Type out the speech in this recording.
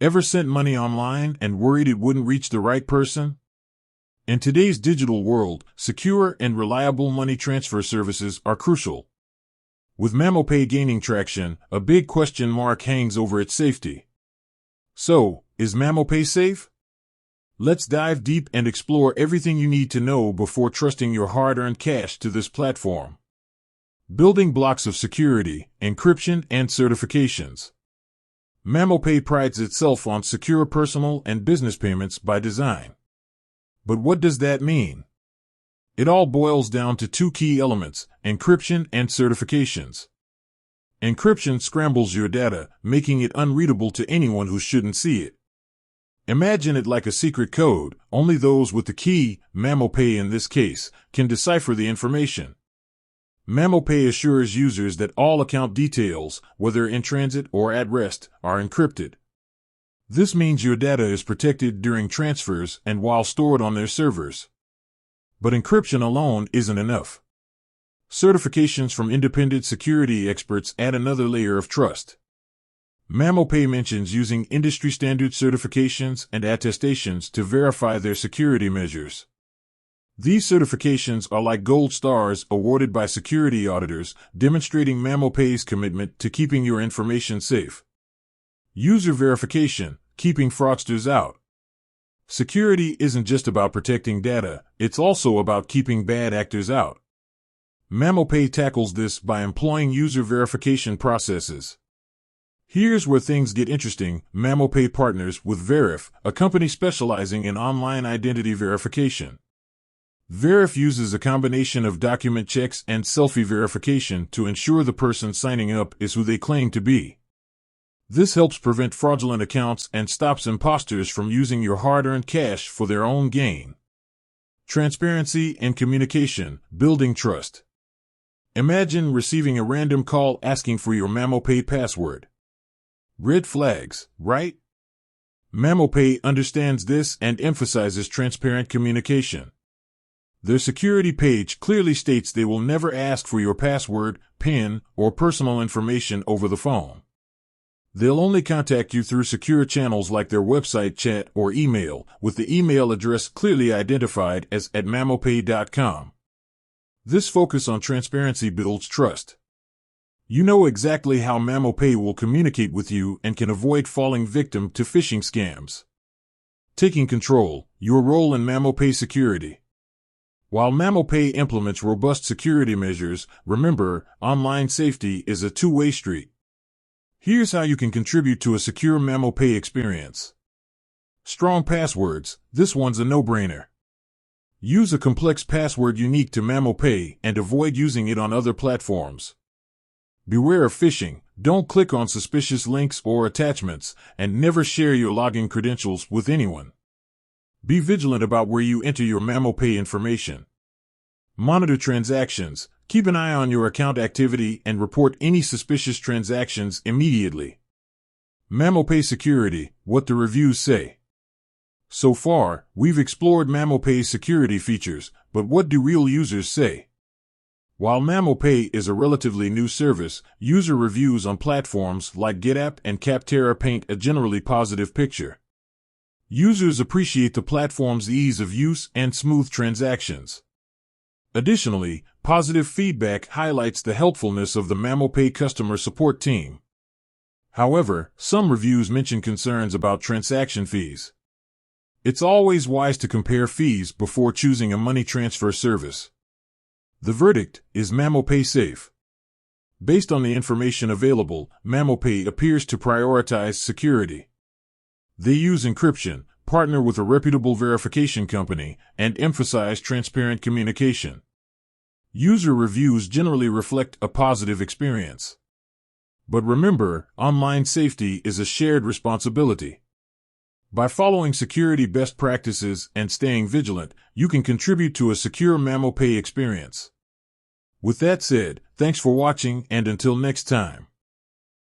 Ever sent money online and worried it wouldn't reach the right person? In today's digital world, secure and reliable money transfer services are crucial. With mamopay gaining traction, a big question mark hangs over its safety. So, is mamopay safe? Let's dive deep and explore everything you need to know before trusting your hard-earned cash to this platform. Building blocks of security, encryption, and certifications. Mamopay prides itself on secure personal and business payments by design. But what does that mean? It all boils down to two key elements, encryption and certifications. Encryption scrambles your data, making it unreadable to anyone who shouldn't see it. Imagine it like a secret code. Only those with the key, mamopay in this case, can decipher the information. Mamopay assures users that all account details, whether in transit or at rest, are encrypted. This means your data is protected during transfers and while stored on their servers. But encryption alone isn't enough. Certifications from independent security experts add another layer of trust. Mamopay mentions using industry-standard certifications and attestations to verify their security measures. These certifications are like gold stars awarded by security auditors, demonstrating mamopay's commitment to keeping your information safe. User verification, keeping fraudsters out. Security isn't just about protecting data, it's also about keeping bad actors out. Mamopay tackles this by employing user verification processes. Here's where things get interesting. Mamopay partners with Verif, a company specializing in online identity verification. Verif uses a combination of document checks and selfie verification to ensure the person signing up is who they claim to be. This helps prevent fraudulent accounts and stops imposters from using your hard-earned cash for their own gain. Transparency and communication, building trust. Imagine receiving a random call asking for your mamopay password. Red flags, right? Mamopay understands this and emphasizes transparent communication. Their security page clearly states they will never ask for your password, PIN, or personal information over the phone. They'll only contact you through secure channels like their website chat or email, with the email address clearly identified as @mamopay.com. This focus on transparency builds trust. You know exactly how mamopay will communicate with you and can avoid falling victim to phishing scams. Taking control, your role in mamopay security. While mamopay implements robust security measures, remember, online safety is a two-way street. Here's how you can contribute to a secure mamopay experience. Strong passwords, this one's a no-brainer. Use a complex password unique to mamopay and avoid using it on other platforms. Beware of phishing, don't click on suspicious links or attachments, and never share your login credentials with anyone. Be vigilant about where you enter your mamopay information. Monitor transactions, keep an eye on your account activity and report any suspicious transactions immediately. Mamopay security, what the reviews say. So far, we've explored mamopay's security features, but what do real users say? While mamopay is a relatively new service, user reviews on platforms like GetApp and Capterra paint a generally positive picture. Users appreciate the platform's ease of use and smooth transactions. Additionally, positive feedback highlights the helpfulness of the mamopay customer support team. However, some reviews mention concerns about transaction fees. It's always wise to compare fees before choosing a money transfer service. The verdict is mamopay safe. Based on the information available, mamopay appears to prioritize security. They use encryption, partner with a reputable verification company, and emphasize transparent communication. User reviews generally reflect a positive experience. But remember, online safety is a shared responsibility. By following security best practices and staying vigilant, you can contribute to a secure mamopay experience. With that said, thanks for watching and until next time.